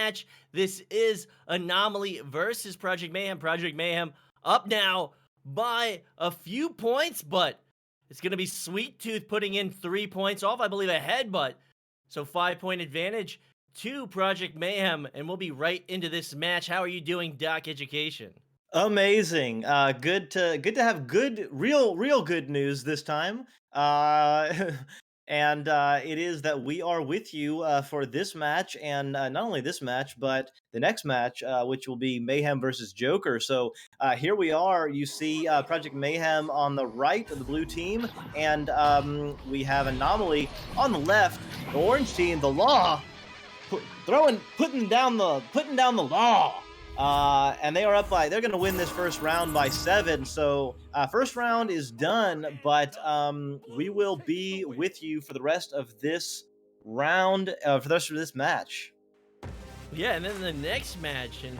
match. This is Anomaly versus Project Mayhem. Project Mayhem up now by a few points, but it's going to be Sweet Tooth putting in 3 points off, I believe, ahead, but so 5-point advantage to Project Mayhem, and we'll be right into this match. How are you doing, DocEducation? Amazing. Good to have real good news this time. And it is that we are with you for this match, and not only this match, but the next match, which will be Mayhem versus Joker. So here we are. You see Project Mayhem on the right of the blue team, and we have Anomaly on the left. The orange team, the Law, putting down the Law. And they are up by, they're going to win this first round by 7. So first round is done, but we will be with you for the rest of this round, for the rest of this match. Yeah, and then the next match, and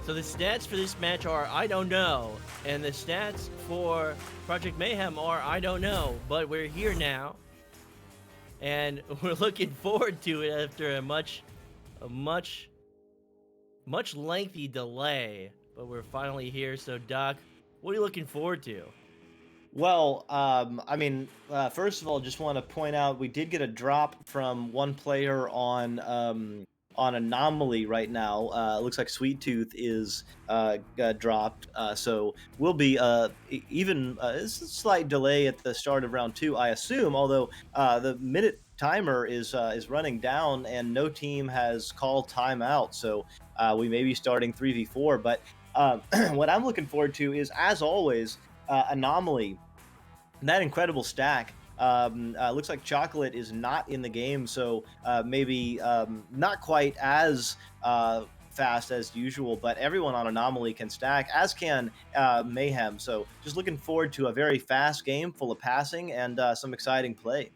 so the stats for this match are I don't know, and the stats for Project Mayhem are I don't know, but we're here now, and we're looking forward to it after a much lengthy delay, but we're finally here. So Doc, what are you looking forward to? Well, I mean, first of all, just want to point out we did get a drop from one player on Anomaly right now. Looks like Sweet Tooth is dropped, so we'll be even it's a slight delay at the start of round 2, I assume. Although the minute timer is running down and no team has called timeout, so we may be starting 3v4. But what I'm looking forward to is, as always, Anomaly. That incredible stack. Looks like Chocolate is not in the game, so maybe not quite as fast as usual, but everyone on Anomaly can stack, as can Mayhem. So just looking forward to a very fast game full of passing and some exciting play.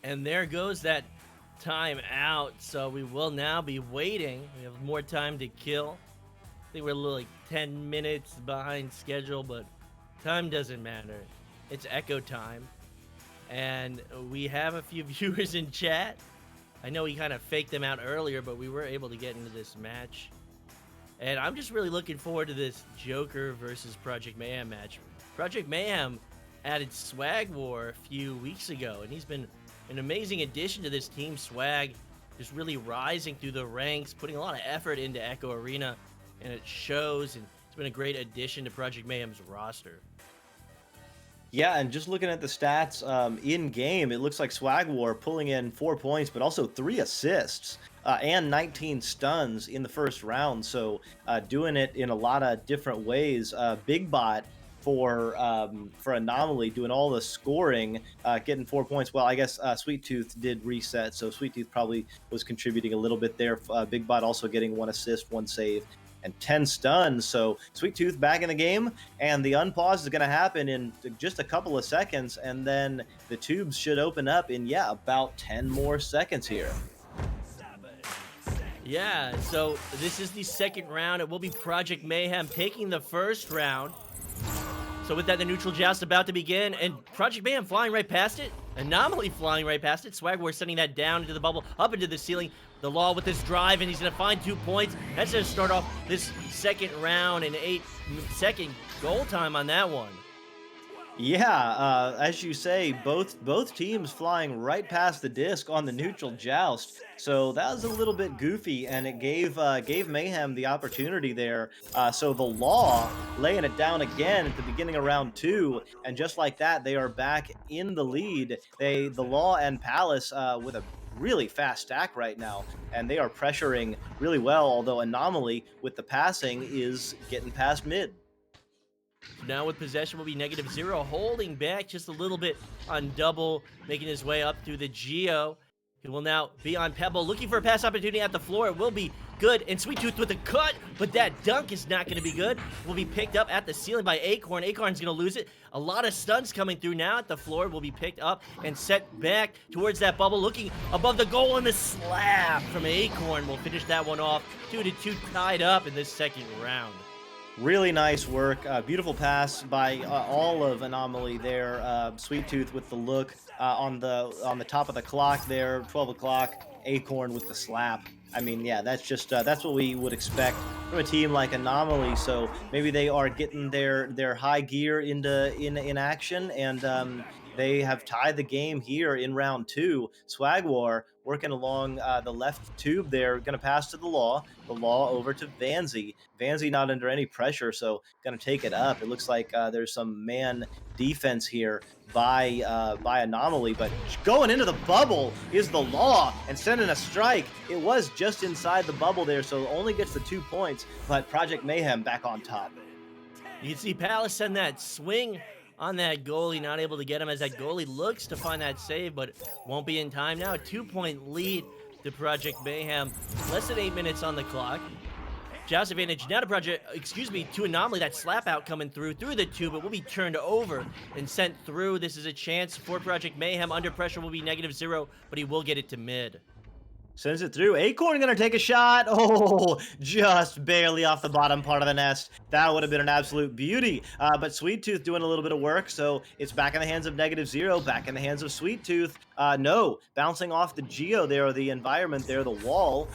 And there goes that time out, so we will now be waiting. We have more time to kill. I think we're a little like 10 minutes behind schedule, but time doesn't matter. It's echo time, and we have a few viewers in chat. I know we kind of faked them out earlier, but we were able to get into this match, and I'm just really looking forward to this Joker versus Project Mayhem match. Project Mayhem added Swag War a few weeks ago, and he's been an amazing addition to this team. Swag just really rising through the ranks, putting a lot of effort into Echo Arena, and it shows, and it's been a great addition to Project Mayhem's roster. Yeah, and just looking at the stats in game, it looks like Swag War pulling in 4 points, but also 3 assists and 19 stuns in the first round. So doing it in a lot of different ways. Big Bot for Anomaly doing all the scoring, getting 4 points. Well, I guess Sweet Tooth did reset, so Sweet Tooth probably was contributing a little bit there. Big Bot also getting 1 assist, 1 save, and 10 stuns. So Sweet Tooth back in the game, and the unpause is going to happen in just a couple of seconds, and then the tubes should open up in, yeah, about 10 more seconds here. Yeah, so this is the second round. It will be Project Mayhem taking the first round. So with that, the neutral joust about to begin, and Project Mayhem flying right past it. Anomaly flying right past it. Swag War sending that down into the bubble, up into the ceiling. The Law with this drive, and he's going to find 2 points. That's going to start off this second round, and 8-second goal time on that one. Yeah, as you say, both teams flying right past the disc on the neutral joust. So that was a little bit goofy, and it gave Mayhem the opportunity there. So the Law laying it down again at the beginning of round 2, and just like that, they are back in the lead. The Law and Palace with a really fast stack right now, and they are pressuring really well. Although Anomaly with the passing is getting past mid. Now with possession will be -0, holding back just a little bit on double, making his way up through the Geo. He will now be on Pebble, looking for a pass opportunity at the floor. It will be good, and Sweet Tooth with a cut, but that dunk is not going to be good. Will be picked up at the ceiling by Acorn. Acorn's going to lose it. A lot of stuns coming through now at the floor. Will be picked up and set back towards that bubble, looking above the goal, and the slap from Acorn will finish that one off. 2-2 tied up in this second round. Really nice work. Beautiful pass by all of Anomaly there. Sweet Tooth with the look on the top of the clock there, 12 o'clock. Acorn with the slap. I mean, yeah, that's just that's what we would expect from a team like Anomaly. So maybe they are getting their high gear in action, and they have tied the game here in round 2. Swagwar working along the left tube there, going to pass to the Law. The Law over to Vanzy. Vanzy not under any pressure, so going to take it up. It looks like there's some man defense here by Anomaly, but going into the bubble is the Law and sending a strike. It was just inside the bubble there, so only gets the 2 points, but Project Mayhem back on top. You can see Palace send that swing on that goalie, not able to get him as that goalie looks to find that save, but won't be in time. Now a 2-point lead to Project Mayhem. Less than 8 minutes on the clock. Joust advantage now to Anomaly. That slap out coming through the tube. It will be turned over and sent through. This is a chance for Project Mayhem. Under pressure will be -0, but he will get it to mid. Sends it through. Acorn gonna take a shot. Oh, just barely off the bottom part of the nest. That would have been an absolute beauty. But Sweet Tooth doing a little bit of work, so it's back in the hands of -0, back in the hands of Sweet Tooth. No, bouncing off the Geo there, or the environment there, the wall.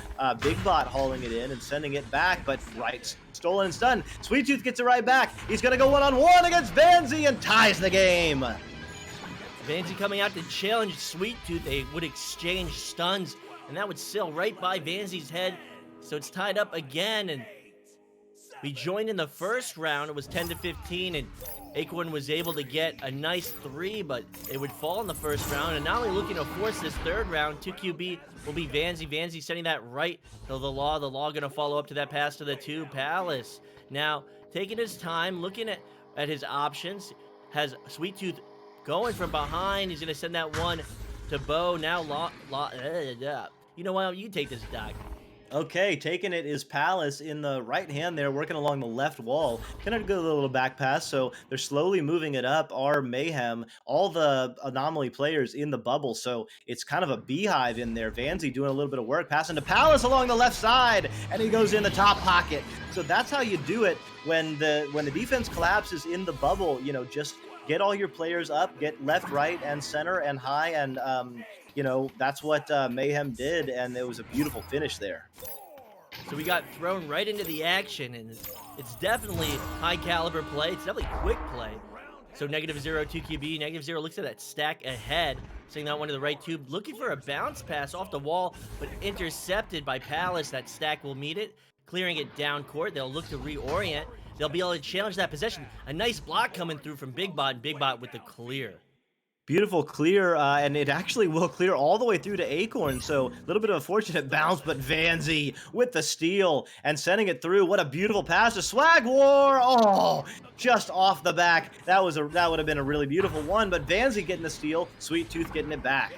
Big Bot hauling it in and sending it back, but right, stolen and stunned. Sweet Tooth gets it right back. He's gonna go one-on-one against Vanzy and ties the game. Vanzy coming out to challenge Sweet Tooth. They would exchange stuns, and that would sail right by Vanzy's head. So it's tied up again, and we joined in the first round. It was 10-15, and Acorn was able to get a nice 3, but it would fall in the first round. And not only looking to force this third round, 2QB will be Vanzy. Vanzy sending that right to the Law. The Law going to follow up to that pass to the 2. Palace now taking his time, looking at his options. Has Sweet Tooth going from behind. He's going to send that one to Bo. Now you know what? You take this, Doc. Okay, taking it is Palace in the right hand there, working along the left wall. Gonna go a little back pass, so they're slowly moving it up. Our Mayhem, all the Anomaly players in the bubble, so it's kind of a beehive in there. Vanzy doing a little bit of work, passing to Palace along the left side, and he goes in the top pocket. So that's how you do it when the defense collapses in the bubble. You know, just get all your players up, get left, right, and center and high, and you know, that's what Mayhem did, and it was a beautiful finish there. So we got thrown right into the action, and it's definitely high caliber play. It's definitely quick play. So -0, 2QB. -0 looks at that stack ahead, sending that one to the right tube, looking for a bounce pass off the wall, but intercepted by Palace. That stack will meet it, clearing it down court. They'll look to reorient. They'll be able to challenge that possession. A nice block coming through from Big Bot, and Big Bot with the clear. Beautiful clear, and it actually will clear all the way through to Acorn, so a little bit of a fortunate bounce, but Vanzy with the steal and sending it through. What a beautiful pass to Swagwar! Oh, just off the back. That would have been a really beautiful one, but Vanzy getting the steal, Sweet Tooth getting it back.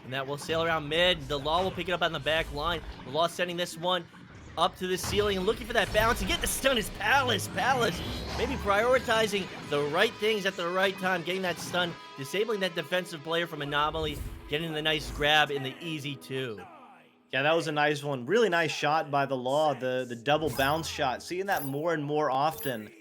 And that will sail around mid. The Law will pick it up on the back line. The Law sending this one up to the ceiling and looking for that bounce. And get the stun is Palace. Palace maybe prioritizing the right things at the right time, getting that stun, disabling that defensive player from Anomaly, getting the nice grab in the easy 2. Yeah, that was a nice one. Really nice shot by the Law, the double bounce shot. Seeing that more and more often.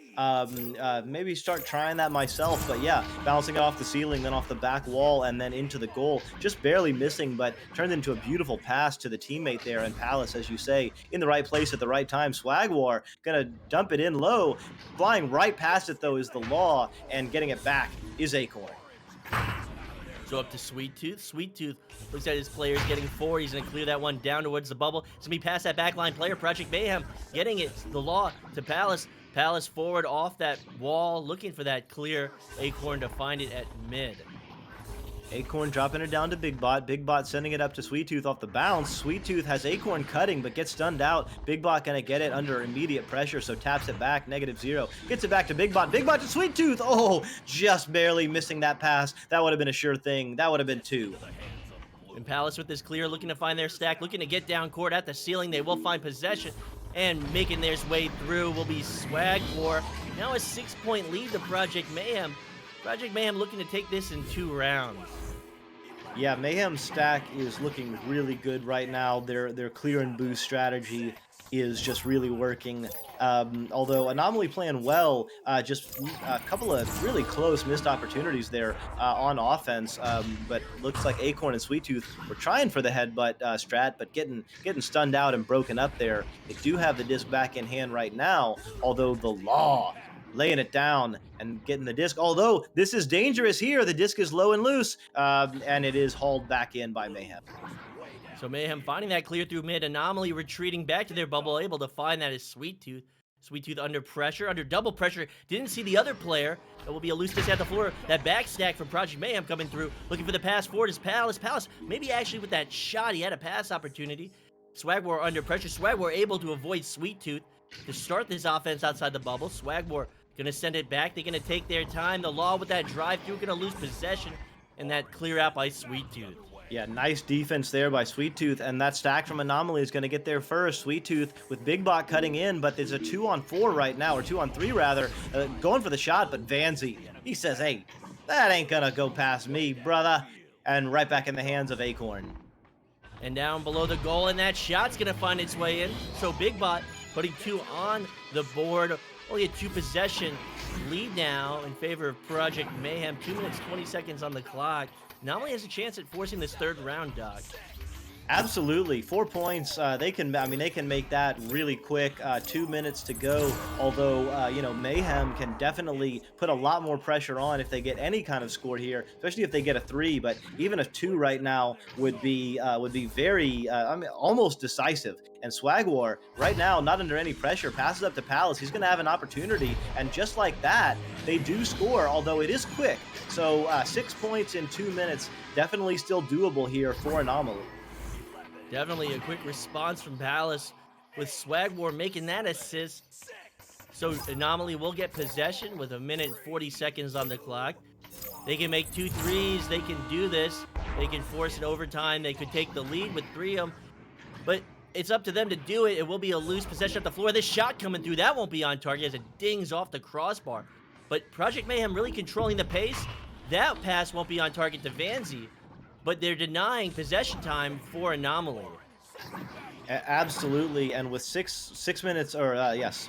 Maybe start trying that myself, but yeah, bouncing it off the ceiling, then off the back wall, and then into the goal. Just barely missing, but turned into a beautiful pass to the teammate there. And Palace, as you say, in the right place at the right time. Swagwar gonna dump it in low. Flying right past it, though, is the Law, and getting it back is Acorn. So up to Sweet Tooth. Sweet Tooth looks at his players getting forward. He's going to clear that one down towards the bubble. It's going to be past that backline player. Project Mayhem getting it. The Law to Palace. Palace forward off that wall, looking for that clear. Acorn to find it at mid. Acorn dropping it down to Big Bot. Big Bot sending it up to Sweet Tooth off the bounce. Sweet Tooth has Acorn cutting, but gets stunned out. Big Bot gonna get it under immediate pressure, so taps it back, -0. Gets it back to Big Bot. Big Bot to Sweet Tooth. Oh, just barely missing that pass. That would have been a sure thing. That would have been 2. And Palace with this clear, looking to find their stack, looking to get down court at the ceiling. They will find possession, and making their way through will be Swagwar. Now a 6-point lead to Project Mayhem. Project Mayhem looking to take this in 2 rounds. Yeah, Mayhem's stack is looking really good right now. Their clear and boost strategy is just really working. Although Anomaly playing well, just a couple of really close missed opportunities there on offense. But looks like Acorn and Sweet Tooth were trying for the headbutt strat, but getting stunned out and broken up there. They do have the disc back in hand right now, although the Law laying it down and getting the disc. Although this is dangerous here, the disc is low and loose, and it is hauled back in by Mayhem. So Mayhem finding that clear through mid. Anomaly retreating back to their bubble, able to find that is Sweet Tooth. Sweet Tooth under pressure, under double pressure. Didn't see the other player. It will be a loose disc at the floor. That back stack from Project Mayhem coming through. Looking for the pass forward is Palace. Palace, maybe actually with that shot, he had a pass opportunity. Swagwar under pressure. Swagwar able to avoid Sweet Tooth to start this offense outside the bubble. Swagwar gonna send it back. They're gonna take their time. The Law with that drive through, gonna lose possession. And that clear out by Sweet Tooth. Yeah, nice defense there by Sweet Tooth, and that stack from Anomaly is going to get there first. Sweet Tooth with Big Bot cutting in, but there's a 2-on-4 right now, or 2-on-3 rather, going for the shot, but Vanzy, he says, hey, that ain't going to go past me, brother, and right back in the hands of Acorn. And down below the goal, and that shot's going to find its way in. So Big Bot putting 2 on the board, only a 2 possession lead now in favor of Project Mayhem. 2 minutes, 20 seconds on the clock. Anomaly has a chance at forcing this 3rd round, Doc. Absolutely, 4 points. They can make that really quick. 2 minutes to go. Although Mayhem can definitely put a lot more pressure on if they get any kind of score here, especially if they get a 3. But even a 2 right now would be very almost decisive. And Swagwar right now not under any pressure, passes up to Palace. He's going to have an opportunity, and just like that, they do score. Although it is quick, so 6 points in 2 minutes, definitely still doable here for Anomaly. Definitely a quick response from Palace with Swagwar making that assist. So Anomaly will get possession with 1 minute and 40 seconds on the clock. They can make 2 threes. They can do this. They can force it overtime. They could take the lead with 3 of them. But it's up to them to do it. It will be a loose possession at the floor. This shot coming through, that won't be on target as it dings off the crossbar. But Project Mayhem really controlling the pace. That pass won't be on target to Vanzy. But they're denying possession time for Anomaly. Absolutely, and with 6 minutes, or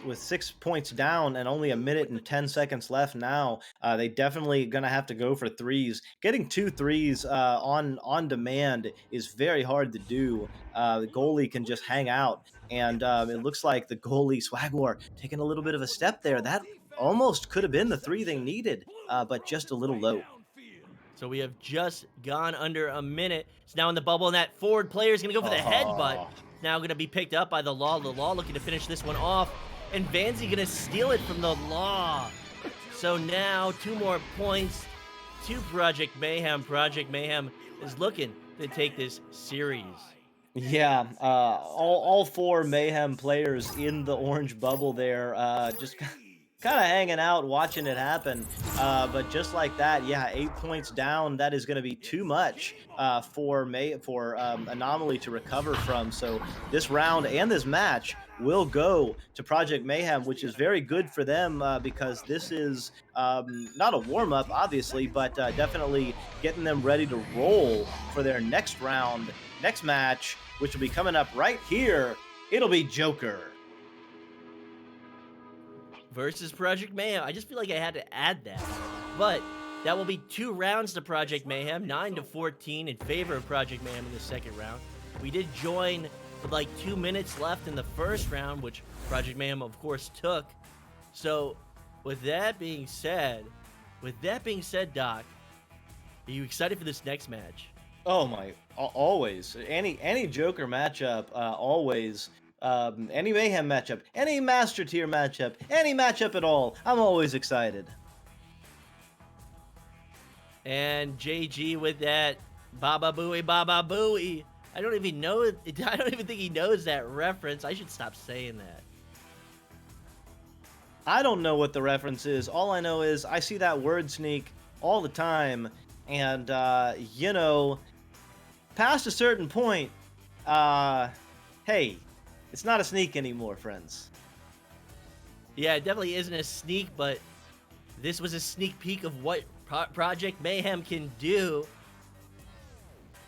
with 6 points down and only 1 minute and 10 seconds left now, they definitely gonna have to go for threes. Getting 2 threes on demand is very hard to do. The goalie can just hang out, and it looks like the goalie Swagwar taking a little bit of a step there. That almost could have been the 3 they needed, but just a little low. So we have just gone under a minute. It's now in the bubble, and that forward player is going to go for the headbutt. Now going to be picked up by the Law. The Law looking to finish this one off. And Vanzy going to steal it from the Law. So now 2 more points to Project Mayhem. Project Mayhem is looking to take this series. Yeah, all 4 Mayhem players in the orange bubble there, just kind of hanging out, watching it happen. But just like that, yeah, 8 points down. That is going to be too much for Anomaly to recover from. So this round and this match will go to Project Mayhem, which is very good for them because this is not a warm-up, obviously, but definitely getting them ready to roll for their next round, next match, which will be coming up right here. It'll be Joker versus Project Mayhem. I just feel like I had to add that. But that will be 2 rounds to Project Mayhem, 9-14 in favor of Project Mayhem in the 2nd round. We did join with like 2 minutes left in the 1st round, which Project Mayhem, of course, took. So with that being said, Doc, are you excited for this next match? Oh my, always. Any Joker matchup, always. Any Mayhem matchup, any Master Tier matchup, any matchup at all, I'm always excited. And JG with that Baba Booey, Baba Booey. I don't even think he knows that reference. I should stop saying that. I don't know what the reference is. All I know is I see that word sneak all the time, and past a certain point, hey, it's not a sneak anymore, friends. Yeah, it definitely isn't a sneak, but this was a sneak peek of what Project Mayhem can do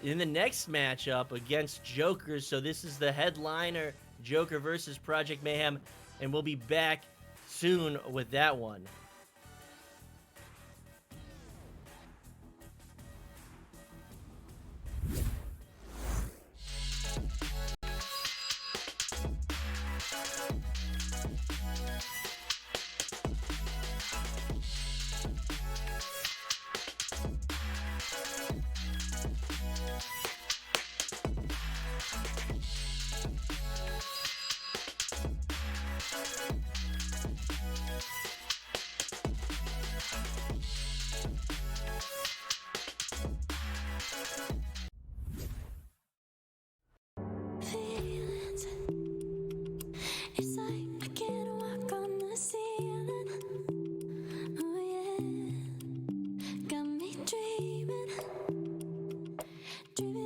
in the next matchup against Joker. So this is the headliner, Joker versus Project Mayhem, and we'll be back soon with that one.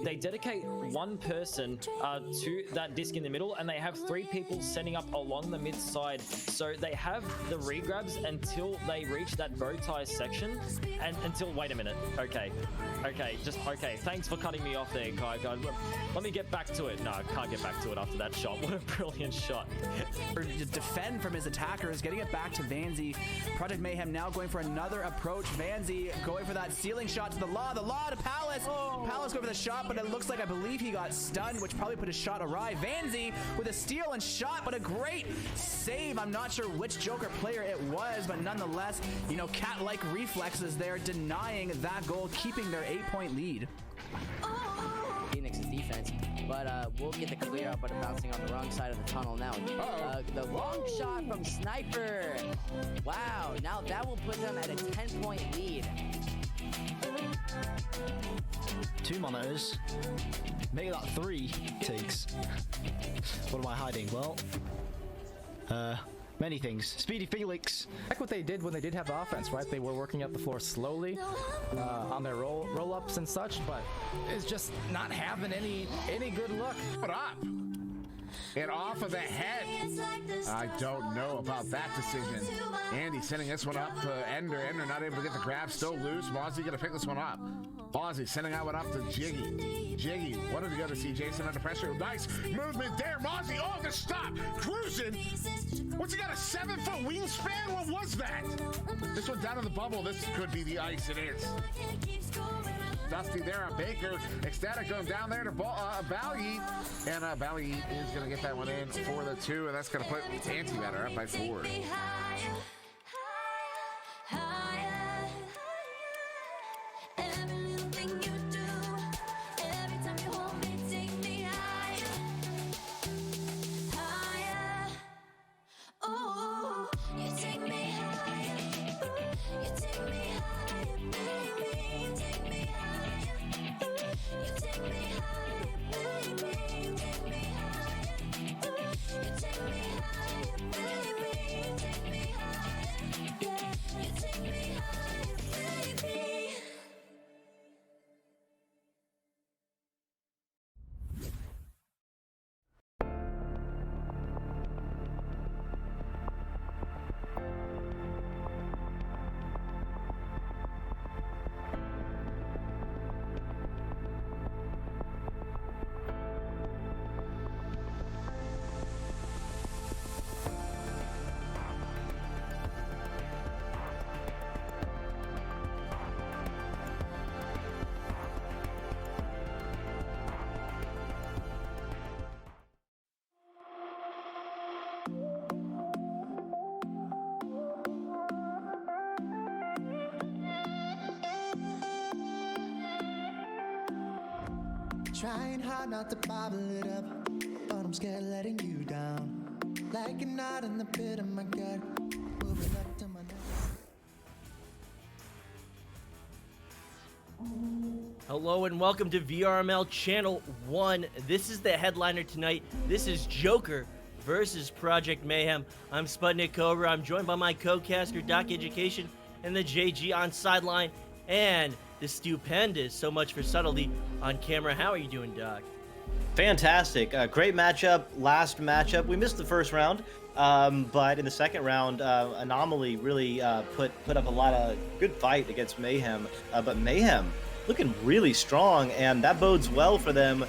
They dedicate one person to that disc in the middle, and they have 3 people setting up along the mid side. So they have the regrabs until they reach that bow tie section, and until, wait a minute, okay, thanks for cutting me off there, Kai. Let me get back to it. No, I can't get back to it after that shot. What a brilliant shot. To defend from his attackers, getting it back to Vanzy. Project Mayhem now going for another approach. Vanzy going for that ceiling shot to the Law to Palace. Palace going for the shot, but it looks like, I believe he got stunned, which probably put his shot awry. Vanzy with a steal and shot, but a great save. I'm not sure which Joker player it was, but nonetheless, you know, cat-like reflexes there, denying that goal, keeping their 8-point lead. Phoenix's defense, but we'll get the clear up, but bouncing on the wrong side of the tunnel now. The long shot from Sniper. Wow, now that will put them at a 10-point lead. 2 monitors. Make that 3 takes. What am I hiding? Well, many things. Speedy Felix. Like what they did when they did have the offense, right? They were working up the floor slowly on their roll-ups and such, but it's just not having any good luck. What up? And off of the head. I don't know about that decision. Andy sending this one up to Ender. Ender not able to get the grab, still loose. Mozzie gonna pick this one up. Mozzie sending that one up to Jiggy. Jiggy wanted to go to see Jason under pressure. Nice movement there. Mozzie, oh, the stop. Cruising. What's he got, a 7-foot wingspan? What was that? This one down in the bubble. This could be the ice. It is. Dusty there on Baker. Ecstatic going down there to Bally. And Bally is going to get that one in for the 2, and that's going to put Antimatter up by 4. Trying hard not to bottle it up, but I'm scared of letting you down. Like a knot in the pit of my gut, moving up to my neck. Hello and welcome to VRML Channel 1. This is the headliner tonight. This is Joker versus Project Mayhem. I'm SputnikKobra. I'm joined by my co-caster DocEducation and the JG on sideline, and the stupendous So Much for Subtlety on camera. How are you doing, Doc? Fantastic. Great matchup. Last matchup. We missed the first round, but in the second round, Anomaly really put up a lot of good fight against Mayhem. But Mayhem looking really strong, and that bodes well for them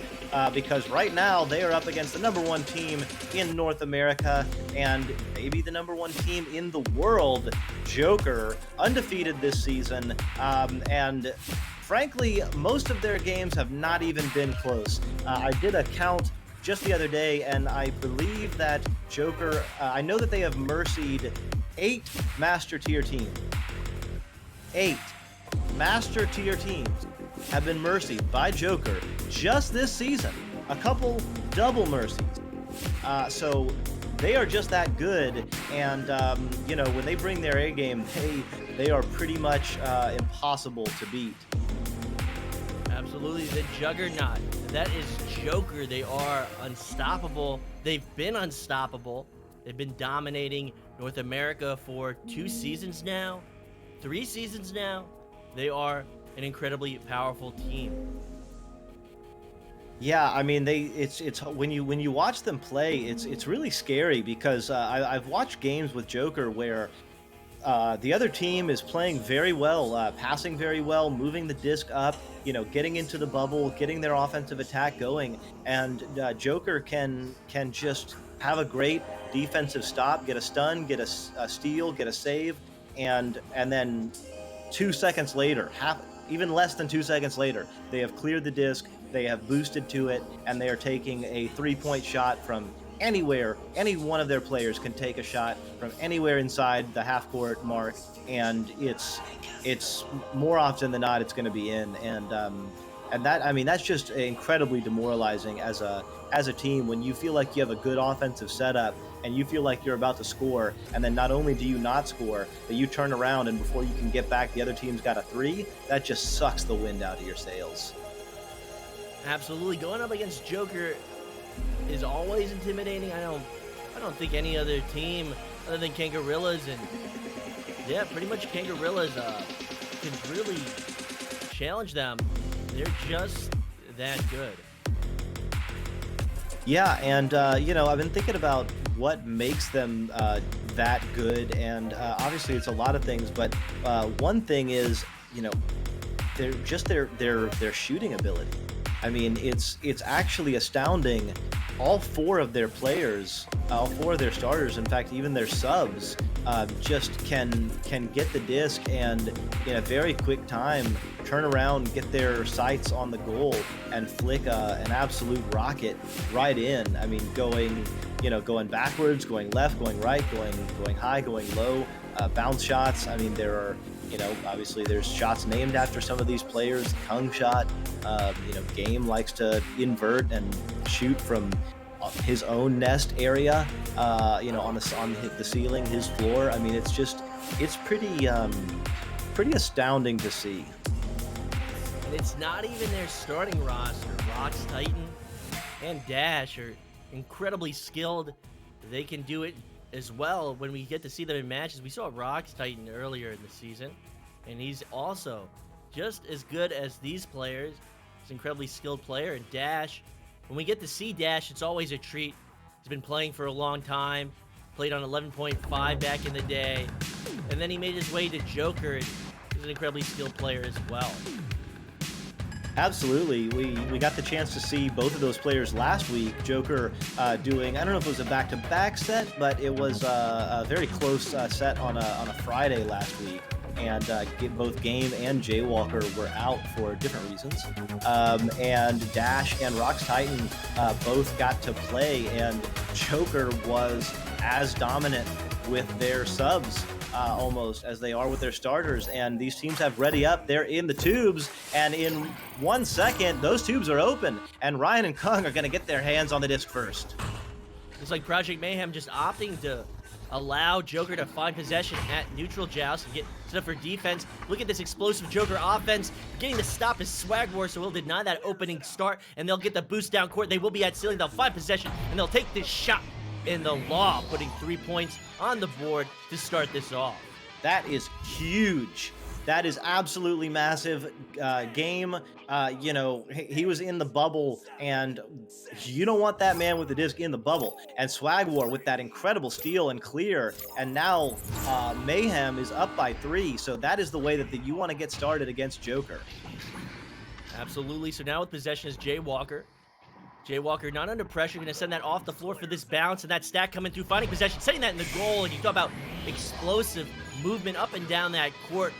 because right now they are up against the #1 team in North America and maybe the #1 team in the world, Joker, undefeated this season, and frankly, most of their games have not even been close. I did a count just the other day, and I believe that Joker, I know that they have mercied 8 Master Tier teams. 8 Master Tier teams have been mercied by Joker just this season. A couple double mercies. So they are just that good, and you know, when they bring their A game, they are pretty much impossible to beat. Absolutely, the juggernaut. That is Joker. They are unstoppable. They've been unstoppable. They've been dominating North America for 2 seasons now, 3 seasons now. They are an incredibly powerful team. Yeah, I mean, it's when you watch them play, it's really scary because I've watched games with Joker where the other team is playing very well, passing very well, moving the disc up, you know, getting into the bubble, getting their offensive attack going, and Joker can just have a great defensive stop, get a stun, get a steal, get a save, and then 2 seconds later, even less than 2 seconds later, they have cleared the disc, they have boosted to it, and they are taking a 3-point shot from anywhere. Any one of their players can take a shot from anywhere inside the half-court mark, and it's more often than not it's going to be in. And that, I mean, that's just incredibly demoralizing as a team when you feel like you have a good offensive setup and you feel like you're about to score, and then not only do you not score, but you turn around and before you can get back, the other team's got a 3. That just sucks the wind out of your sails. Absolutely, going up against Joker is always intimidating. I don't think any other team other than Kangarillas, and yeah, pretty much Kangarillas can really challenge them. They're just that good. Yeah, and you know, I've been thinking about what makes them that good, and obviously it's a lot of things, but one thing is, you know, they're just their shooting ability. I mean, it's actually astounding. All 4 of their players, all 4 of their starters, in fact, even their subs, just can get the disc and in a very quick time turn around, get their sights on the goal, and flick an absolute rocket right in. I mean, going backwards, going left, going right, going high, going low, bounce shots. I mean, there are, you know, obviously there's shots named after some of these players. Kung shot, you know, Game likes to invert and shoot from his own nest area, you know, on the ceiling, his floor. I mean, it's pretty astounding to see. And it's not even their starting roster. Rox Titan and Dash are incredibly skilled. They can do it as well when we get to see them in matches. We saw Rox Titan earlier in the season, and he's also just as good as these players. He's an incredibly skilled player. And Dash, when we get to see Dash, it's always a treat. He's been playing for a long time, played on 11.5 back in the day, and then he made his way to Joker. He's an incredibly skilled player as well. Absolutely. We got the chance to see both of those players last week. Joker doing, I don't know if it was a back-to-back set, but it was a very close set on a Friday last week. And both Game and Jaywalker were out for different reasons. And Dash and Rox Titan both got to play, and Joker was as dominant with their subs almost as they are with their starters. And these teams have ready up. They're in the tubes, and in 1 second, those tubes are open, and Ryan and Kung are going to get their hands on the disc first. It's like Project Mayhem just opting to allow Joker to find possession at neutral joust and get set up for defense. Look at this explosive Joker offense. Getting the stop is Swag War, so he'll deny that opening start, and they'll get the boost down court. They will be at ceiling. They'll find possession, and they'll take this shot in the law, putting 3 points on the board to start this off. That is huge. That is absolutely massive. Game, you know, he was in the bubble, and you don't want that man with the disc in the bubble. And Swag War with that incredible steal and clear, and now Mayhem is up by 3, so that is the way that you want to get started against Joker. Absolutely. So now with possession is Jay Walker. Jay Walker not under pressure, going to send that off the floor for this bounce, and that stack coming through, finding possession, setting that in the goal, and you talk about explosive movement up and down that court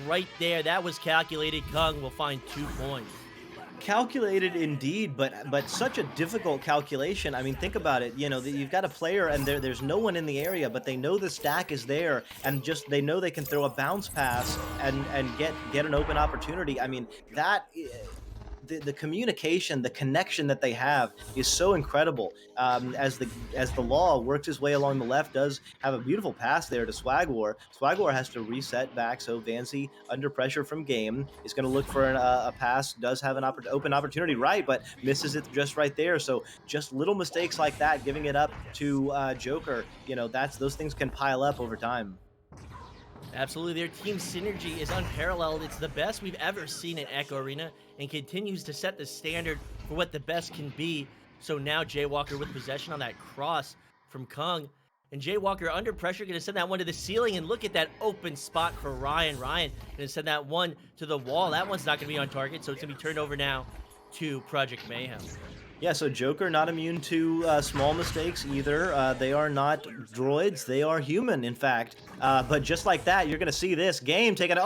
right there. That was calculated. Kung will find 2 points. Calculated indeed, but such a difficult calculation. I mean, think about it. You know, you've got a player and there's no one in the area, but they know the stack is there, and just they know they can throw a bounce pass and get an open opportunity. I mean, that the communication, the connection that they have is so incredible. As the Law works his way along the left, does have a beautiful pass there to Swagwar. Swagwar has to reset back, so Vanzi, under pressure from Game, is going to look for a pass, does have an open opportunity right, but misses it just right there. So just little mistakes like that, giving it up to Joker, you know, those things can pile up over time. Absolutely, their team synergy is unparalleled. It's the best we've ever seen in Echo Arena and continues to set the standard for what the best can be. So now Jay Walker with possession on that cross from Kung. And Jay Walker under pressure, going to send that one to the ceiling, and look at that open spot for Ryan. Ryan going to send that one to the wall. That one's not going to be on target, so it's going to be turned over now to Project Mayhem. Yeah, so Joker not immune to small mistakes either. They are not droids, they are human, in fact. But just like that, you're going to see this Game taking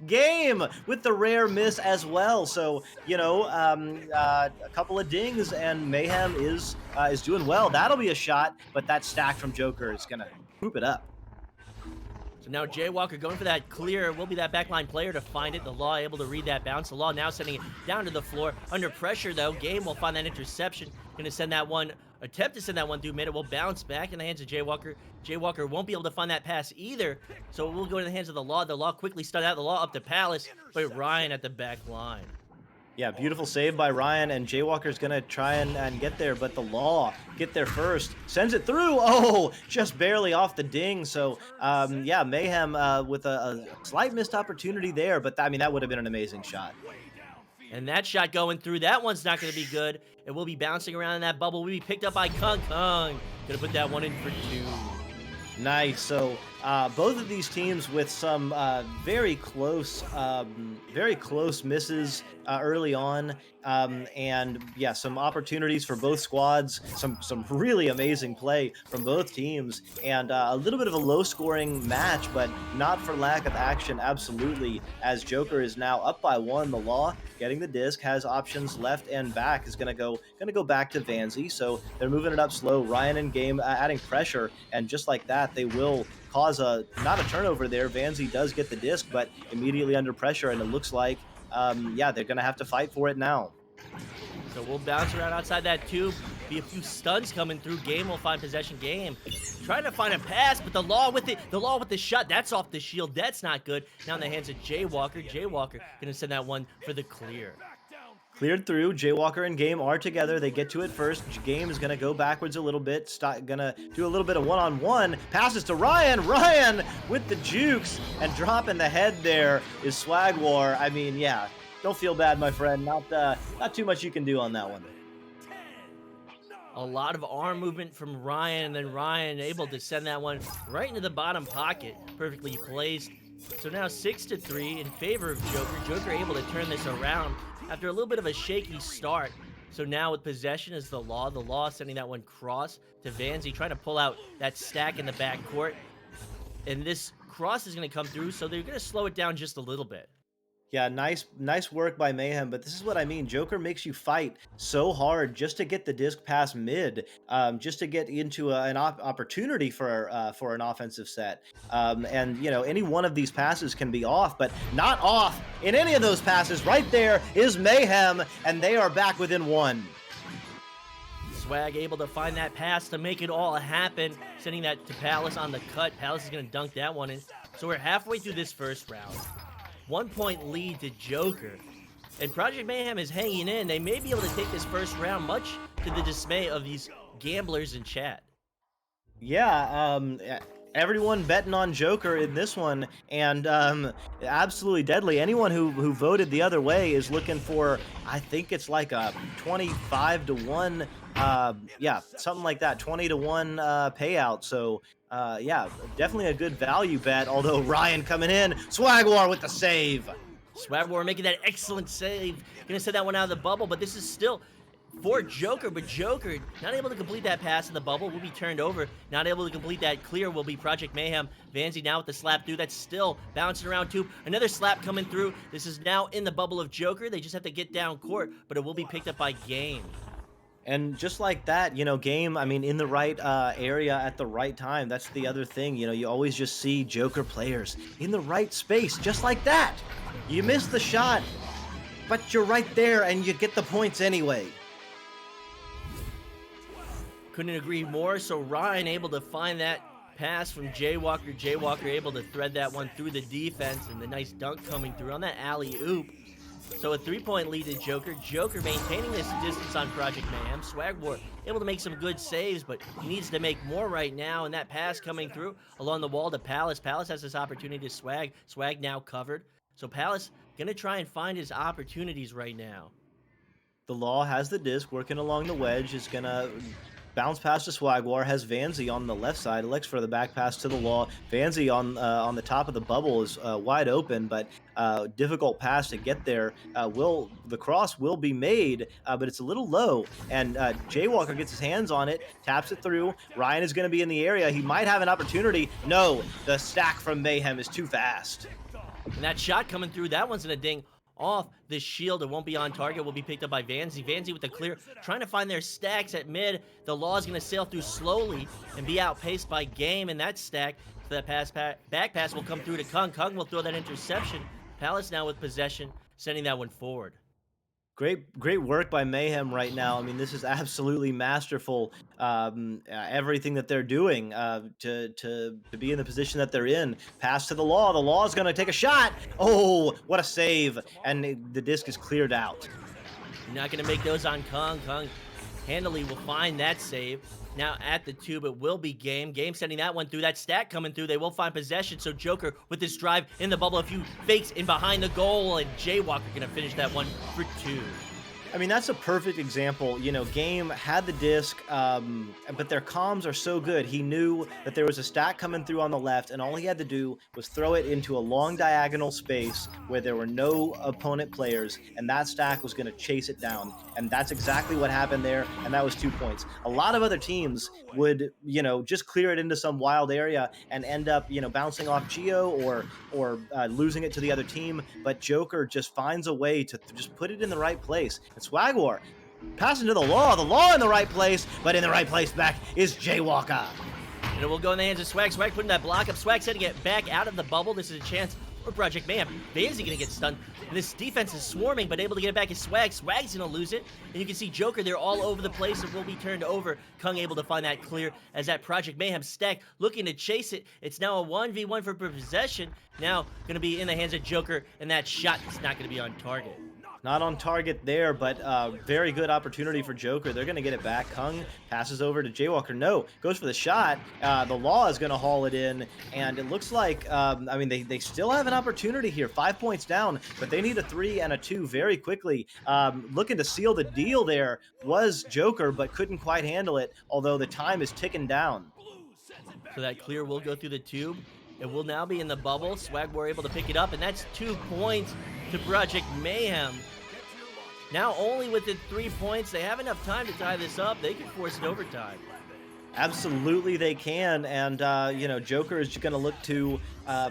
Game with the rare miss as well. So, you know, a couple of dings and Mayhem is doing well. That'll be a shot, but that stack from Joker is going to poop it up. So now Jay Walker going for that clear. Will be that backline player to find it. The Law able to read that bounce. The Law now sending it down to the floor. Under pressure, though, Game will find that interception. Going to send that one, attempt to send that one through mid. It will bounce back in the hands of Jay Walker. Jay Walker won't be able to find that pass either. So it will go in the hands of the Law. The Law quickly stun out. The Law up to Palace, but Ryan at the back line. Yeah, beautiful save by Ryan, and Jay Walker's going to try and get there, but the Law get there first. Sends it through. Oh, just barely off the ding. So, yeah, Mayhem with a slight missed opportunity there, but I mean, that would have been an amazing shot. And that shot going through, that one's not going to be good. It will be bouncing around in that bubble. Will be picked up by Kung. Kung going to put that one in for 2. Nice. So both of these teams with some very close misses early on, and yeah, some opportunities for both squads. Some really amazing play from both teams, and a little bit of a low-scoring match, but not for lack of action. Absolutely, as Joker is now up by 1. The Law getting the disc, has options left and back. Is gonna go back to Vanzi. So they're moving it up slow. Ryan and Game adding pressure, and just like that, they will cause not a turnover there. Vanzi does get the disc, but immediately under pressure, and it looks like, yeah, they're gonna have to fight for it now. So we'll bounce around outside that tube. Be a few stuns coming through. Game will find possession. Game trying to find a pass, but the Law with the shot. That's off the shield. That's not good. Now in the hands of Jay Walker. Jay Walker gonna send that one for the clear. Cleared through. Jay Walker and Game are together. They get to it first. Game is going to go backwards a little bit. Gonna do a little bit of one-on-one. Passes to Ryan. Ryan with the jukes, and dropping the head there is Swagwar. I mean, yeah, don't feel bad, my friend. Not too much you can do on that one. A lot of arm movement from Ryan, and then Ryan able to send that one right into the bottom pocket. Perfectly placed. So now 6-3 in favor of Joker. Joker able to turn this around after a little bit of a shaky start. So now with possession is the Law. The Law sending that one cross to Vanzi, trying to pull out that stack in the backcourt. And this cross is going to come through, so they're going to slow it down just a little bit. Yeah, nice work by Mayhem, but this is what I mean. Joker makes you fight so hard just to get the disc past mid, just to get into an opportunity for an offensive set. And, you know, any one of these passes can be off, but not off in any of those passes. Right there is Mayhem, and they are back within 1. Swag able to find that pass to make it all happen, sending that to Palace on the cut. Palace is going to dunk that one in. So we're halfway through this first round. 1-point lead to Joker. And Project Mayhem is hanging in. They may be able to take this first round, much to the dismay of these gamblers in chat. Yeah, everyone betting on Joker in this one, and absolutely deadly. Anyone who voted the other way is looking for, I think it's like a 25-1, yeah, something like that, 20-1 payout. So yeah, definitely a good value bet, although Ryan coming in, Swagwar with the save. Swagwar making that excellent save. Gonna send that one out of the bubble, but this is still for Joker, but Joker not able to complete that pass in the bubble, will be turned over. Not able to complete that clear will be Project Mayhem. Vanzi now with the slap through, that's still bouncing around tube. Another slap coming through. This is now in the bubble of Joker. They just have to get down court, but it will be picked up by Game. And just like that, you know, Game, I mean, in the right area at the right time. That's the other thing. You know, you always just see Joker players in the right space, just like that. You miss the shot, but you're right there and you get the points anyway. Couldn't agree more. So Ryan able to find that pass from Jaywalker. Jaywalker able to thread that one through the defense, and the nice dunk coming through on that alley-oop. So a 3-point lead to Joker. Joker maintaining this distance on Project Mayhem. Swagwar able to make some good saves, but he needs to make more right now. And that pass coming through along the wall to Palace. Palace has this opportunity to Swag. Swag now covered. So Palace gonna try and find his opportunities right now. The Law has the disc, working along the wedge, is gonna bounce past to Swagwar, has Vanzi on the left side, elects for the back pass to the Law. Vanzi on the top of the bubble is wide open, but difficult pass to get there. The cross will be made, but it's a little low, and Jaywalker gets his hands on it, taps it through. Ryan is going to be in the area. He might have an opportunity. No, the stack from Mayhem is too fast. And that shot coming through, that one's gonna ding off the shield. It won't be on target. Will be picked up by Vanzi. Vanzi with the clear, trying to find their stacks at mid. The Law is going to sail through slowly and be outpaced by Game in that stack. So that back pass will come through to Kung. Kung will throw that interception. Palace now with possession, sending that one forward. Great work by Mayhem right now. I mean, this is absolutely masterful. Everything that they're doing to be in the position that they're in. Pass to the Law. The Law is going to take a shot. Oh, what a save! And the disc is cleared out. You're not going to make those on Kung. Kung handily will find that save. Now at the tube, it will be Game. Game sending that one through. That stack coming through. They will find possession. So Joker with this drive in the bubble. A few fakes in behind the goal. And Jaywalker going to finish that one for 2. I mean, that's a perfect example. You know, Game had the disc, but their comms are so good. He knew that there was a stack coming through on the left, and all he had to do was throw it into a long diagonal space where there were no opponent players, and that stack was going to chase it down. And that's exactly what happened there, and that was 2 points. A lot of other teams would, you know, just clear it into some wild area and end up, you know, bouncing off Geo or losing it to the other team. But Joker just finds a way to just put it in the right place. Swagwar passing to the Law in the right place, but in the right place back is Jaywalker. And it will go in the hands of Swag. Swag putting that block up. Swag setting it back out of the bubble. This is a chance for Project Mayhem. Vanzi gonna get stunned. And this defense is swarming, but able to get it back is Swag. Swag's gonna lose it. And you can see Joker there all over the place. It will be turned over. Kung able to find that clear as that Project Mayhem stack looking to chase it. It's now a 1v1 for possession. Now gonna be in the hands of Joker, and that shot is not gonna be on target. Not on target there, but very good opportunity for Joker. They're going to get it back. Kung passes over to Jaywalker. No, goes for the shot. The Law is going to haul it in, and it looks like, I mean, they still have an opportunity here. 5 points down, but they need a 3 and a 2 very quickly. Looking to seal the deal there was Joker, but couldn't quite handle it, although the time is ticking down. So that clear will go through the tube. It will now be in the bubble. Swagwar able to pick it up, and that's 2 points to Project Mayhem. Now only within 3 points. They have enough time to tie this up. They can force it overtime. Absolutely they can, and you know, Joker is going to look to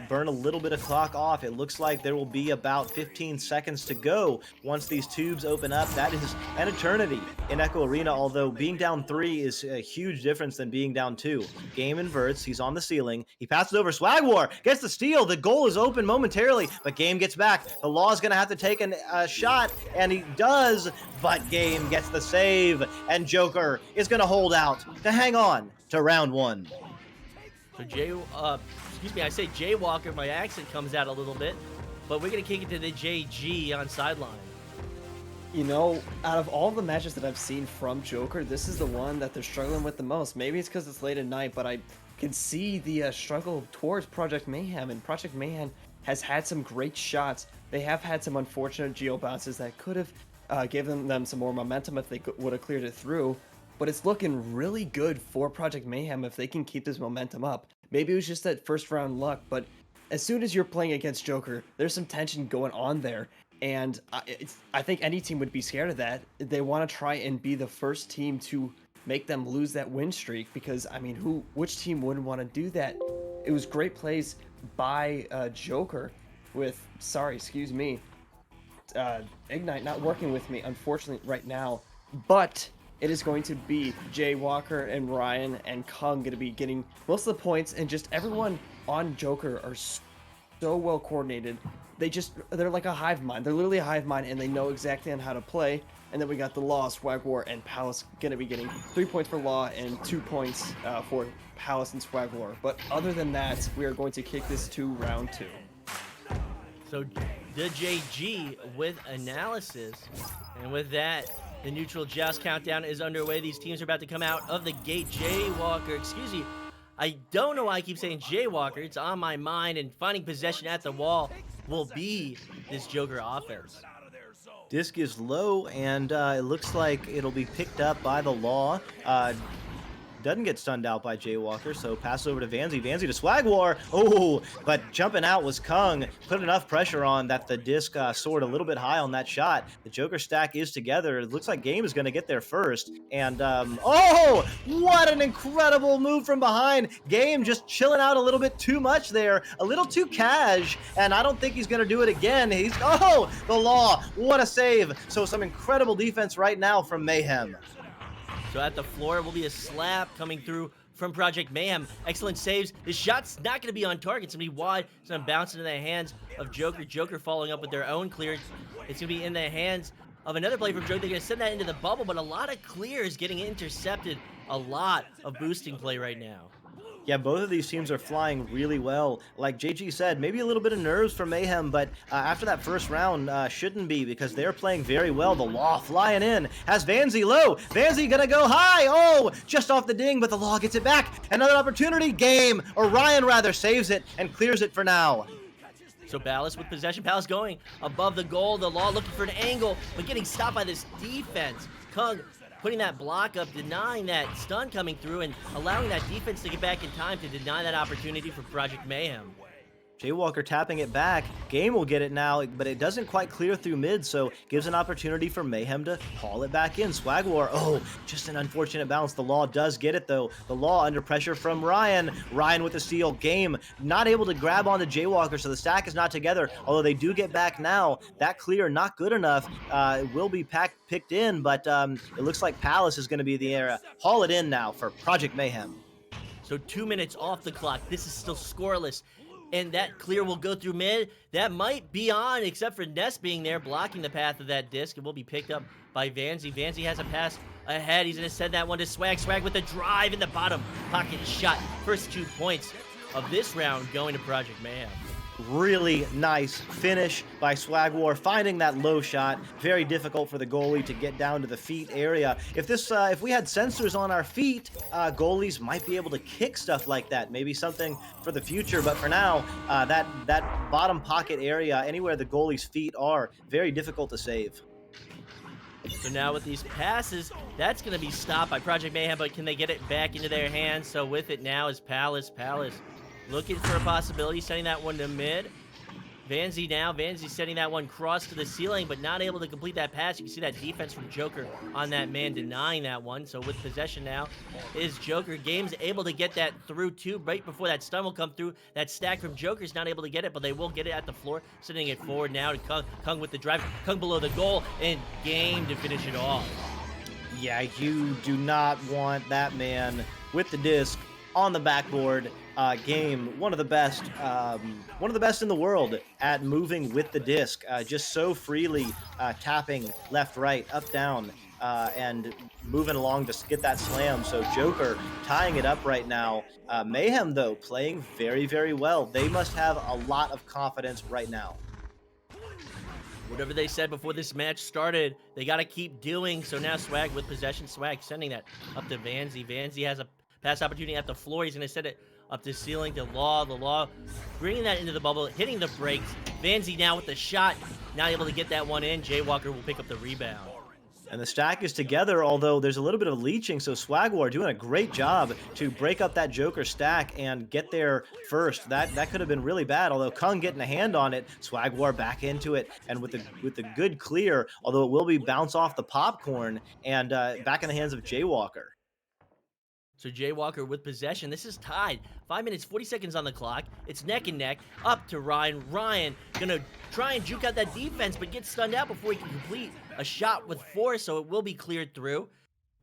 burn a little bit of clock off. It looks like there will be about 15 seconds to go once these tubes open up. That is an eternity in Echo Arena, although being down 3 is a huge difference than being down 2. Game inverts. He's on the ceiling. He passes over. Swagwar gets the steal. The goal is open momentarily, but Game gets back. The Law is going to have to take a shot, and he does, but Game gets the save, and Joker is going to hold out to hang on to round 1. So Jaywalker, my accent comes out a little bit, but we're going to kick it to the JG on sideline. You know, out of all the matches that I've seen from Joker, this is the one that they're struggling with the most. Maybe it's because it's late at night, but I can see the struggle towards Project Mayhem, and Project Mayhem has had some great shots. They have had some unfortunate geo bounces that could have given them some more momentum if they would have cleared it through. But it's looking really good for Project Mayhem if they can keep this momentum up. Maybe it was just that first round luck, but as soon as you're playing against Joker, there's some tension going on there. And I think any team would be scared of that. They want to try and be the first team to make them lose that win streak, because, I mean, which team wouldn't want to do that? It was great plays by Joker with, Ignite not working with me, unfortunately, right now. But it is going to be Jay Walker and Ryan and Kung going to be getting most of the points, and just everyone on Joker are so well coordinated. They're like a hive mind. They're literally a hive mind, and they know exactly on how to play. And then we got the Law, Swag War, and Palace going to be getting 3 points for Law and 2 points for Palace and Swag War. But other than that, we are going to kick this to round 2. So the JG with analysis, and with that, the neutral joust countdown is underway. These teams are about to come out of the gate. Jaywalker, excuse me, I don't know why I keep saying Jaywalker. It's on my mind, and finding possession at the wall will be this Joker offense. Disc is low, and it looks like it'll be picked up by the Law. Doesn't get stunned out by Jaywalker, so pass over to Vanzy. Vanzy to Swag War. Oh, but jumping out was Kung. Put enough pressure on that the disc soared a little bit high on that shot. The Joker stack is together. It looks like Game is going to get there first. And, oh, what an incredible move from behind. Game just chilling out a little bit too much there. A little too cash, and I don't think he's going to do it again. Oh, the Law. What a save. So some incredible defense right now from Mayhem. So at the floor will be a slap coming through from Project Mayhem. Excellent saves. The shot's not going to be on target. It's going to be wide. It's going to bounce into the hands of Joker. Joker following up with their own clearance. It's going to be in the hands of another play from Joker. They're going to send that into the bubble, but a lot of clears getting intercepted. A lot of boosting play right now. Yeah, both of these teams are flying really well. Like JG said, maybe a little bit of nerves for Mayhem, but after that first round, shouldn't be, because they're playing very well. The Law flying in, has Vanzy low. Vanzy gonna go high. Oh, just off the ding, but the Law gets it back. Another opportunity. Game, or Ryan rather, saves it and clears it for now. So Palace with possession. Palace going above the goal. The Law looking for an angle, but getting stopped by this defense. Kung putting that block up, denying that stun coming through, and allowing that defense to get back in time to deny that opportunity for Project Mayhem. Jaywalker tapping it back. Game will get it now, but it doesn't quite clear through mid, so gives an opportunity for Mayhem to haul it back in. Swag War, oh, just an unfortunate bounce. The Law does get it, though. The Law under pressure from Ryan. Ryan with the steal. Game not able to grab on the Jaywalker, so the stack is not together, although they do get back now. That clear not good enough. It will be picked in, but it looks like Palace is going to be the area. Haul it in now for Project Mayhem. So 2 minutes off the clock. This is still scoreless. And that clear will go through mid. That might be on, except for Ness being there, blocking the path of that disc. It will be picked up by Vanzy. Vanzy has a pass ahead. He's going to send that one to Swag. Swag with the drive in the bottom pocket shot. First 2 points of this round going to Project Mayhem. Really nice finish by Swag War, finding that low shot. Very difficult for the goalie to get down to the feet area. If we had sensors on our feet, goalies might be able to kick stuff like that. Maybe something for the future, but for now, that bottom pocket area, anywhere the goalie's feet are, very difficult to save. So now with these passes, that's going to be stopped by Project Mayhem, but can they get it back into their hands? So with it now is Palace. Palace looking for a possibility, sending that one to mid. Vanzy now. Vanzy sending that one cross to the ceiling, but not able to complete that pass. You can see that defense from Joker on that man denying that one. So with possession now is Joker. Game's able to get that through too, right before that stun will come through. That stack from Joker's not able to get it, but they will get it at the floor. Sending it forward now to Kung. Kung with the drive. Kung below the goal, and Game to finish it off. Yeah, you do not want that man with the disc on the backboard. Game, one of the best in the world at moving with the disc, just so freely tapping left, right, up, down, and moving along to get that slam. So Joker tying it up right now. Mayhem, though, playing very, very well. They must have a lot of confidence right now. Whatever they said before this match started, they got to keep doing. So now Swag with possession. Swag sending that up to Vanzy. Vanzy has a pass opportunity at the floor. He's going to send it up to ceiling to Law. The Law bringing that into the bubble, hitting the brakes. Vanzy now with the shot, not able to get that one in. Jaywalker will pick up the rebound. And the stack is together, although there's a little bit of leeching, so Swagwar doing a great job to break up that Joker stack and get there first. That could have been really bad, although Kung getting a hand on it, Swagwar back into it, and with the good clear, although it will be bounce off the popcorn, and back in the hands of Jaywalker. So Jaywalker with possession. This is tied. 5 minutes, 40 seconds on the clock. It's neck and neck. Up to Ryan. Ryan gonna try and juke out that defense, but gets stunned out before he can complete a shot with force, so it will be cleared through.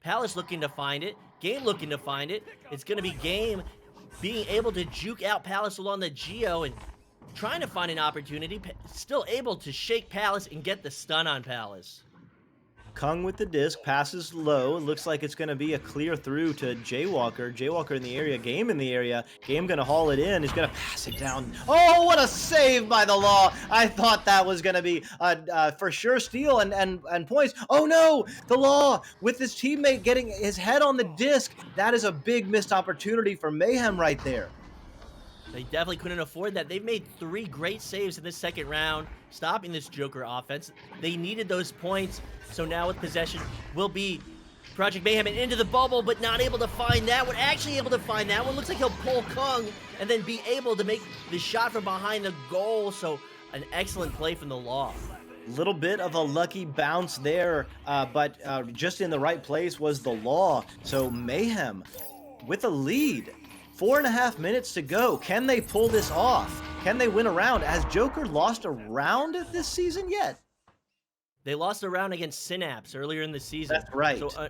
Palace looking to find it. Game looking to find it. It's gonna be Game being able to juke out Palace along the Geo and trying to find an opportunity. Still able to shake Palace and get the stun on Palace. Kung with the disc, passes low. It looks like it's going to be a clear through to Jaywalker. Jaywalker in the area, Game in the area. Game going to haul it in. He's going to pass it down. Oh, what a save by the Law. I thought that was going to be for sure steal and points. Oh, no. The Law with his teammate getting his head on the disc. That is a big missed opportunity for Mayhem right there. They definitely couldn't afford that. They've made 3 great saves in this second round, stopping this Joker offense. They needed those points, so now with possession will be Project Mayhem and into the bubble, but not able to find that one. Actually able to find that one. Looks like he'll pull Kung and then be able to make the shot from behind the goal, so an excellent play from the Law. Little bit of a lucky bounce there, but just in the right place was the Law. So Mayhem with a lead. 4.5 minutes to go. Can they pull this off? Can they win a round? Has Joker lost a round this season yet? They lost a round against Synapse earlier in the season. That's right. So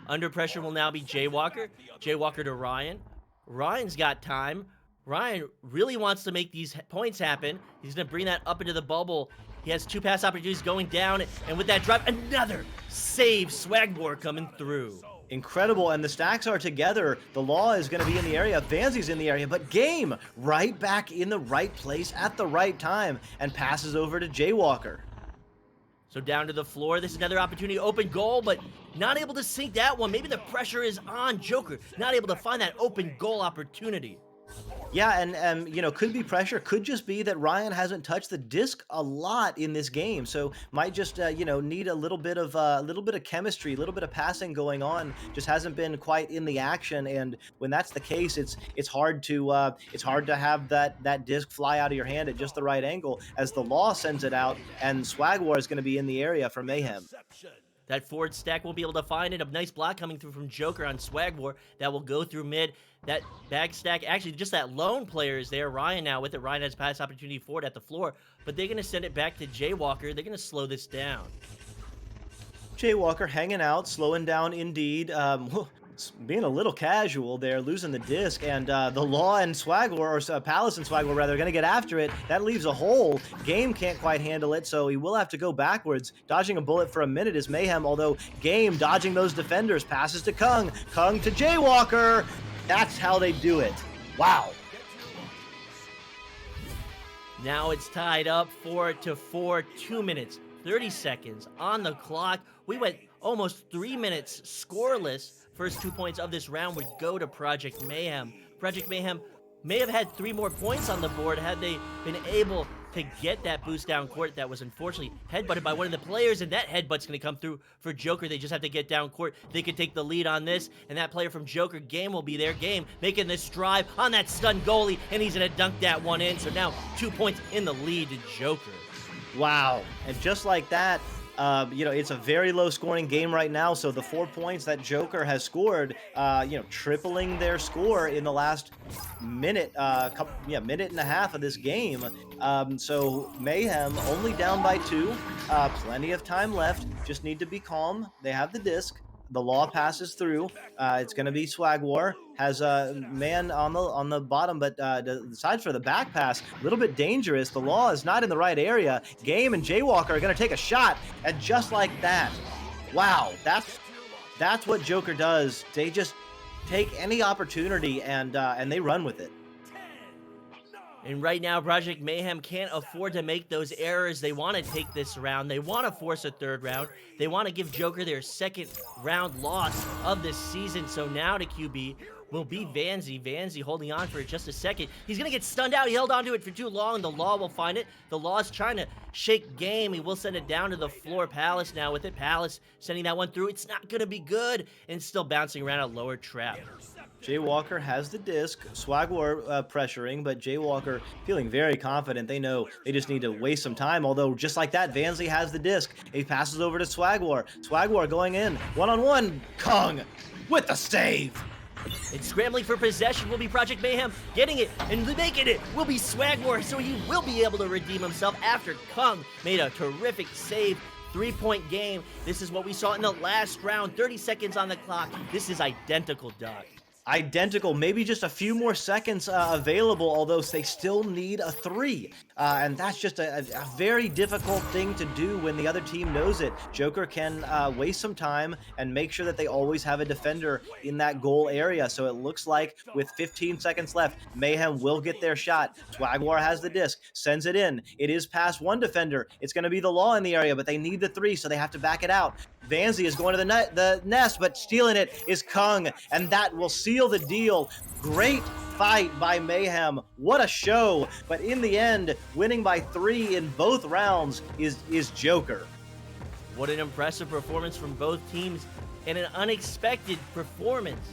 under pressure will now be Jaywalker. Jaywalker to Ryan. Ryan's got time. Ryan really wants to make these points happen. He's going to bring that up into the bubble. He has 2 pass opportunities going down, and with that drop, another save. Swagboard coming through. Incredible, and the stacks are together. The Law is going to be in the area. Vanzy's in the area, but Game right back in the right place at the right time and passes over to Jaywalker. So down to the floor. This is another opportunity. Open goal, but not able to sink that one. Maybe the pressure is on Joker. Not able to find that open goal opportunity. Yeah, and you know, could be pressure. Could just be that Ryan hasn't touched the disc a lot in this game, so might just you know, need a little bit of chemistry, a little bit of passing going on. Just hasn't been quite in the action, and when that's the case, it's hard to have that disc fly out of your hand at just the right angle as the Law sends it out, and Swagwar is going to be in the area for Mayhem. That forward stack won't be able to find it. A nice block coming through from Joker on Swagwar that will go through mid. That back stack, actually just that lone player is there. Ryan now with it. Ryan has pass opportunity forward at the floor, but they're going to send it back to Jaywalker. They're going to slow this down. Jaywalker hanging out, slowing down indeed. Being a little casual there, losing the disc, and the Law and Swagwar, or Palace and Swagwar rather, are going to get after it. That leaves a hole. Game can't quite handle it, so he will have to go backwards. Dodging a bullet for a minute is Mayhem, although Game dodging those defenders, passes to Kung. Kung to Jaywalker. That's how they do it. Wow. Now it's tied up 4-4, 2 minutes, 30 seconds on the clock. We went almost 3 minutes scoreless. First 2 points of this round would go to Project Mayhem. Project Mayhem may have had 3 more points on the board had they been able to get that boost down court that was unfortunately headbutted by one of the players, and that headbutt's going to come through for Joker. They just have to get down court. They could take the lead on this, and that player from Joker, Game, will be there. Game making this drive on that stunned goalie, and he's going to dunk that one in. So now 2 points in the lead to Joker. Wow. And just like that, you know, it's a very low scoring game right now, so the 4 points that Joker has scored, you know, tripling their score in the last minute, minute and a half of this game. So Mayhem only down by 2, plenty of time left, just need to be calm. They have the disc. The Law passes through. It's going to be Swagwar. Has a man on the bottom, but decides for the back pass. A little bit dangerous. The Law is not in the right area. Game and Jaywalker are going to take a shot, and just like that, wow, that's what Joker does. They just take any opportunity and they run with it. And right now, Project Mayhem can't afford to make those errors. They want to take this round. They want to force a 3rd round. They want to give Joker their 2nd round loss of this season. So now to QB will be Vanzy. Vanzy holding on for just a second. He's going to get stunned out. He held onto it for too long. The Law will find it. The Law is trying to shake game. He will send it down to the floor. Palace now with it. Palace sending that one through. It's not going to be good. And still bouncing around a lower trap. Jay Walker has the disc. Swagwar pressuring, but Jay Walker feeling very confident. They know they just need to waste some time. Although, just like that, Vansley has the disc. He passes over to Swagwar. Swagwar going in. One-on-one. Kong with the save. And scrambling for possession will be Project Mayhem. Getting it and making it will be Swagwar, so he will be able to redeem himself after Kung made a terrific save. 3-point game. This is what we saw in the last round. 30 seconds on the clock. This is identical, Doc. Identical, maybe just a few more seconds available, although they still need a 3. And that's just a very difficult thing to do when the other team knows it. Joker can waste some time and make sure that they always have a defender in that goal area. So it looks like with 15 seconds left, Mayhem will get their shot. Swagwar has the disc, sends it in. It is past one defender. It's going to be the Law in the area, but they need the 3, so they have to back it out. Vanzy is going to the nest, but stealing it is Kung, and that will seal the deal. Great fight by Mayhem. What a show. But in the end, winning by 3 in both rounds is Joker. What an impressive performance from both teams and an unexpected performance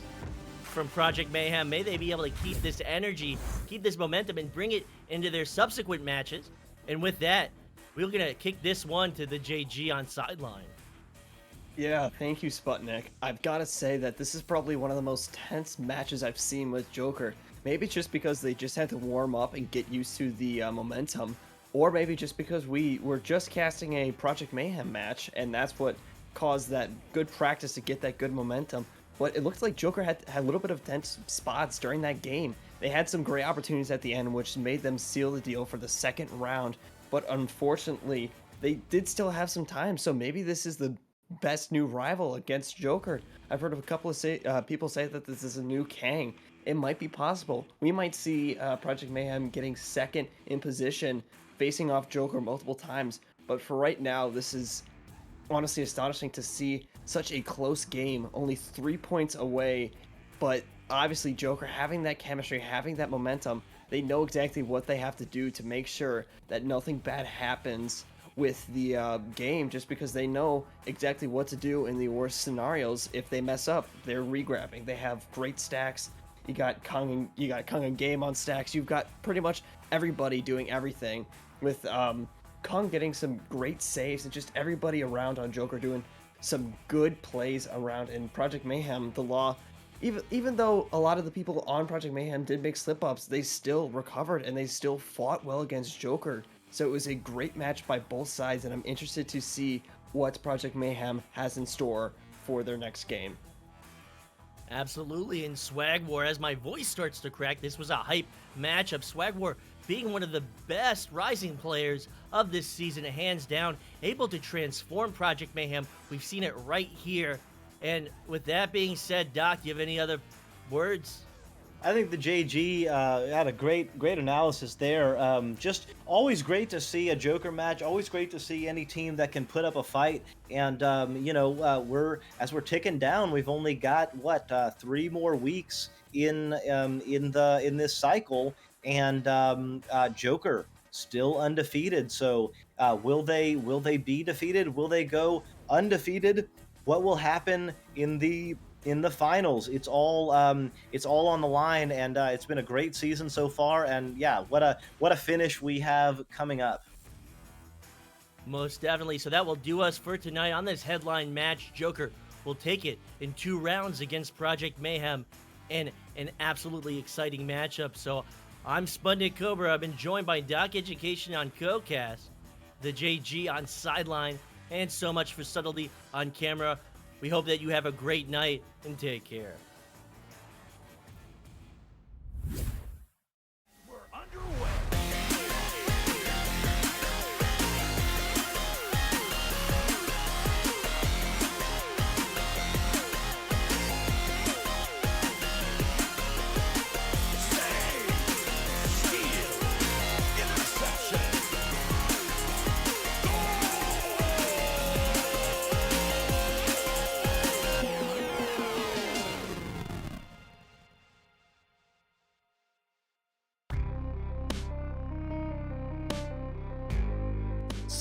from Project Mayhem. May they be able to keep this energy, keep this momentum, and bring it into their subsequent matches. And with that, we're going to kick this one to the JG on sideline. Yeah, thank you, Sputnik. I've got to say that this is probably one of the most tense matches I've seen with Joker. Maybe it's just because they just had to warm up and get used to the momentum, or maybe just because we were just casting a Project Mayhem match, and that's what caused that good practice to get that good momentum. But it looks like Joker had a little bit of tense spots during that game. They had some great opportunities at the end, which made them seal the deal for the second round. But unfortunately, they did still have some time, so maybe this is the best new rival against Joker. I've heard of a couple of people say that this is a new Kang. It might be possible. We might see Project Mayhem getting second in position, facing off Joker multiple times. But for right now, this is honestly astonishing to see such a close game, only 3 points away. But obviously Joker having that chemistry, having that momentum, they know exactly what they have to do to make sure that nothing bad happens with the game, just because they know exactly what to do in the worst scenarios. If they mess up, they're regrabbing. They have great stacks. You got Kung and Game on stacks. You've got pretty much everybody doing everything, with Kung getting some great saves and just everybody around on Joker doing some good plays around. In Project Mayhem, the Law, even though a lot of the people on Project Mayhem did make slip-ups, they still recovered and they still fought well against Joker. So it was a great match by both sides, and I'm interested to see what Project Mayhem has in store for their next game. Absolutely, and Swagwar, as my voice starts to crack, this was a hype matchup. Swagwar being one of the best rising players of this season, hands down, able to transform Project Mayhem. We've seen it right here. And with that being said, Doc, do you have any other words? I think the JG had a great analysis there. Just always great to see a Joker match. Always great to see any team that can put up a fight. And we're ticking down. We've only got 3 more weeks in this cycle, and Joker still undefeated. So will they be defeated? Will they go undefeated? What will happen in the finals? It's all on the line, and it's been a great season so far. And yeah, what a finish we have coming up. Most definitely. So that will do us for tonight on this headline match. Joker will take it in 2 rounds against Project Mayhem, in an absolutely exciting matchup. So I'm SputnikKobra. I've been joined by DocEducation on CoCast, the JG on sideline, and so much for subtlety on camera. We hope that you have a great night, and take care.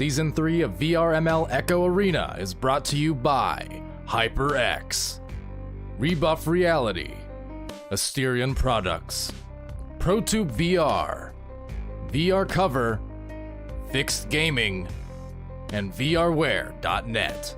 Season 3 of VRML Echo Arena is brought to you by HyperX, Rebuff Reality, Asterion Products, ProTube VR, VR Cover, Fixed Gaming, and VRware.net.